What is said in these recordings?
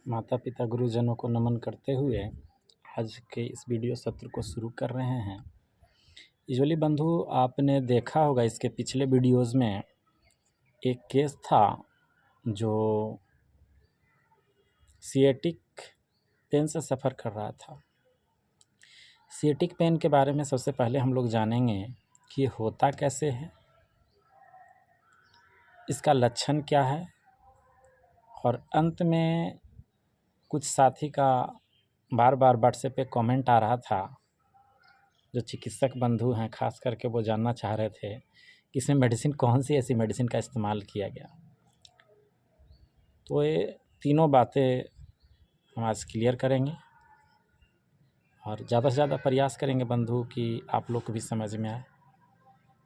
माता पिता गुरुजनों को नमन करते हुए आज के इस वीडियो सत्र को शुरू कर रहे हैं। यूजुअली बंधु आपने देखा होगा इसके पिछले वीडियोस में एक केस था जो सिएटिक पेन से सफ़र कर रहा था। सिएटिक पेन के बारे में सबसे पहले हम लोग जानेंगे कि ये होता कैसे है, इसका लक्षण क्या है, और अंत में कुछ साथी का बार बार व्हाट्सएप पे कमेंट आ रहा था, जो चिकित्सक बंधु हैं खास करके वो जानना चाह रहे थे कि इसमें मेडिसिन कौन सी ऐसी मेडिसिन का इस्तेमाल किया गया। तो ये तीनों बातें हम आज क्लियर करेंगे और ज़्यादा से ज़्यादा प्रयास करेंगे बंधु कि आप लोग को भी समझ में आए।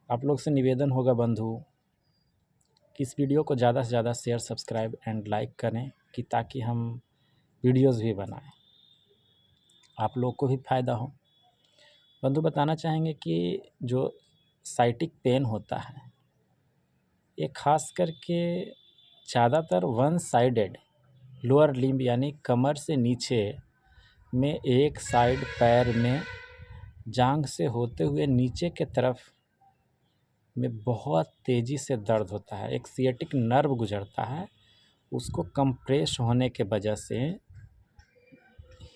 आप लोग से निवेदन होगा बंधु कि इस वीडियो को ज़्यादा से ज़्यादा शेयर, सब्सक्राइब एंड लाइक करें कि ताकि हम वीडियोस भी बनाएं, आप लोग को भी फ़ायदा हो। बंधु बताना चाहेंगे कि जो साइटिक पेन होता है ये खास करके ज़्यादातर वन साइडेड लोअर लिम्ब यानी कमर से नीचे में एक साइड पैर में जांघ से होते हुए नीचे के तरफ में बहुत तेज़ी से दर्द होता है। एक सिएटिक नर्व गुजरता है, उसको कंप्रेस होने के वजह से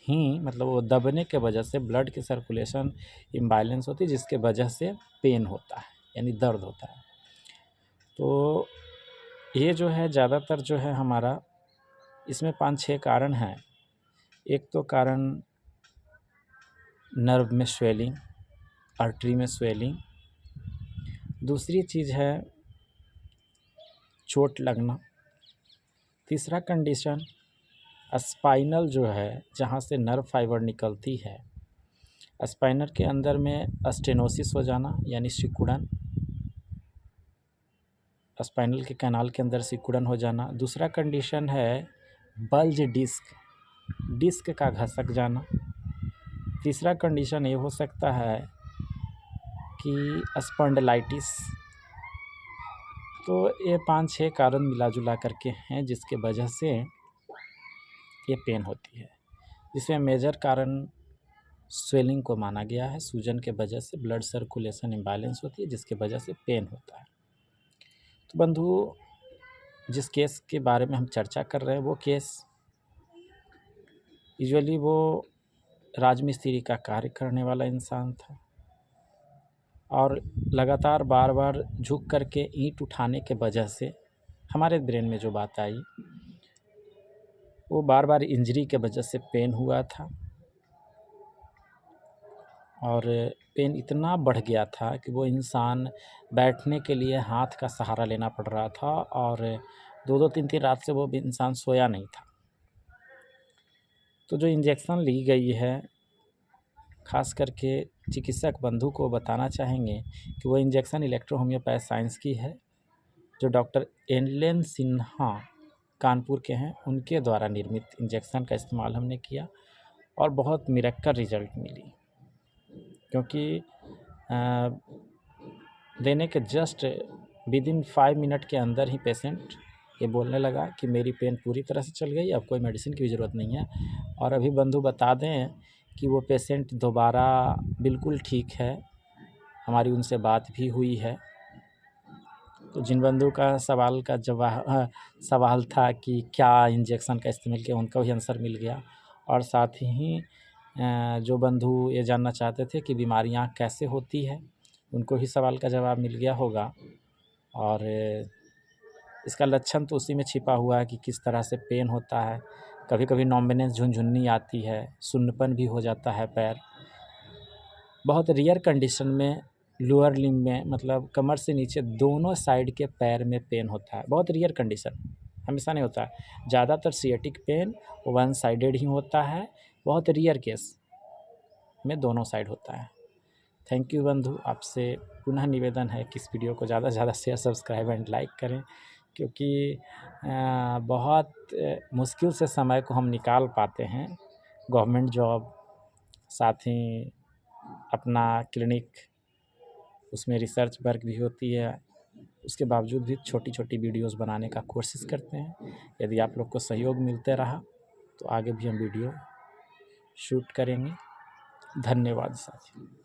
ही मतलब वो दबने के वजह से ब्लड की सर्कुलेशन इम्बैलेंस होती है, जिसके वजह से पेन होता है यानी दर्द होता है। तो ये जो है ज़्यादातर जो है हमारा इसमें 5-6 कारण हैं। एक तो कारण नर्व में स्वेलिंग, आर्टरी में स्वेलिंग। दूसरी चीज़ है चोट लगना। तीसरा कंडीशन स्पाइनल जो है जहाँ से नर्व फाइबर निकलती है, स्पाइनल के अंदर में स्टेनोसिस हो जाना यानी सिकुड़न, स्पाइनल के कैनाल के अंदर सिकुड़न हो जाना। दूसरा कंडीशन है बल्ज डिस्क का घसक जाना। तीसरा कंडीशन ये हो सकता है कि स्पॉन्डिलाइटिस। तो ये 5-6 कारण मिला जुला करके हैं जिसके वजह से ये पेन होती है, जिसमें मेजर कारण स्वेलिंग को माना गया है। सूजन के वजह से ब्लड सर्कुलेशन इम्बैलेंस होती है जिसके वजह से पेन होता है। तो बंधु जिस केस के बारे में हम चर्चा कर रहे हैं वो केस यूजुअली वो राजमिस्त्री का कार्य करने वाला इंसान था और लगातार बार बार झुक करके ईंट उठाने के वजह से हमारे ब्रेन में जो बात आई वो बार बार इंजरी के वजह से पेन हुआ था, और पेन इतना बढ़ गया था कि वो इंसान बैठने के लिए हाथ का सहारा लेना पड़ रहा था और 2-2 3-3 रात से वो भी इंसान सोया नहीं था। तो जो इंजेक्शन ली गई है, खास करके चिकित्सक बंधु को बताना चाहेंगे कि वो इंजेक्शन इलेक्ट्रो होम्योपैथ साइंस की है, जो डॉक्टर एनलेन सिन्हा कानपुर के हैं, उनके द्वारा निर्मित इंजेक्शन का इस्तेमाल हमने किया और बहुत मिरेकल रिजल्ट मिली। क्योंकि देने के जस्ट विदिन 5 मिनट के अंदर ही पेशेंट ये बोलने लगा कि मेरी पेन पूरी तरह से चल गई, अब कोई मेडिसिन की भी ज़रूरत नहीं है। और अभी बंधु बता दें कि वो पेशेंट दोबारा बिल्कुल ठीक है, हमारी उनसे बात भी हुई है। तो जिन बंधु का सवाल था कि क्या इंजेक्शन का इस्तेमाल किया, उनका भी आंसर मिल गया। और साथ ही जो बंधु ये जानना चाहते थे कि बीमारियां कैसे होती है, उनको भी सवाल का जवाब मिल गया होगा। और इसका लक्षण तो उसी में छिपा हुआ है कि किस तरह से पेन होता है। कभी कभी नॉम्बिनेस, झुनझुन्नी आती है, सुन्नपन भी हो जाता है पैर। बहुत रेयर कंडीशन में लोअर लिम्ब में मतलब कमर से नीचे दोनों साइड के पैर में पेन होता है। बहुत रेयर कंडीशन, हमेशा नहीं होता है। ज़्यादातर सिएटिक पेन वन साइडेड ही होता है, बहुत रेयर केस में दोनों साइड होता है। थैंक यू बंधु, आपसे पुनः निवेदन है कि इस वीडियो को ज़्यादा से ज़्यादा शेयर, सब्सक्राइब एंड लाइक करें, क्योंकि बहुत मुश्किल से समय को हम निकाल पाते हैं। गवर्नमेंट जॉब, साथ ही अपना क्लिनिक, उसमें रिसर्च वर्क भी होती है, उसके बावजूद भी छोटी छोटी वीडियोस बनाने का कोशिश करते हैं। यदि आप लोग को सहयोग मिलते रहा तो आगे भी हम वीडियो शूट करेंगे। धन्यवाद साथियों।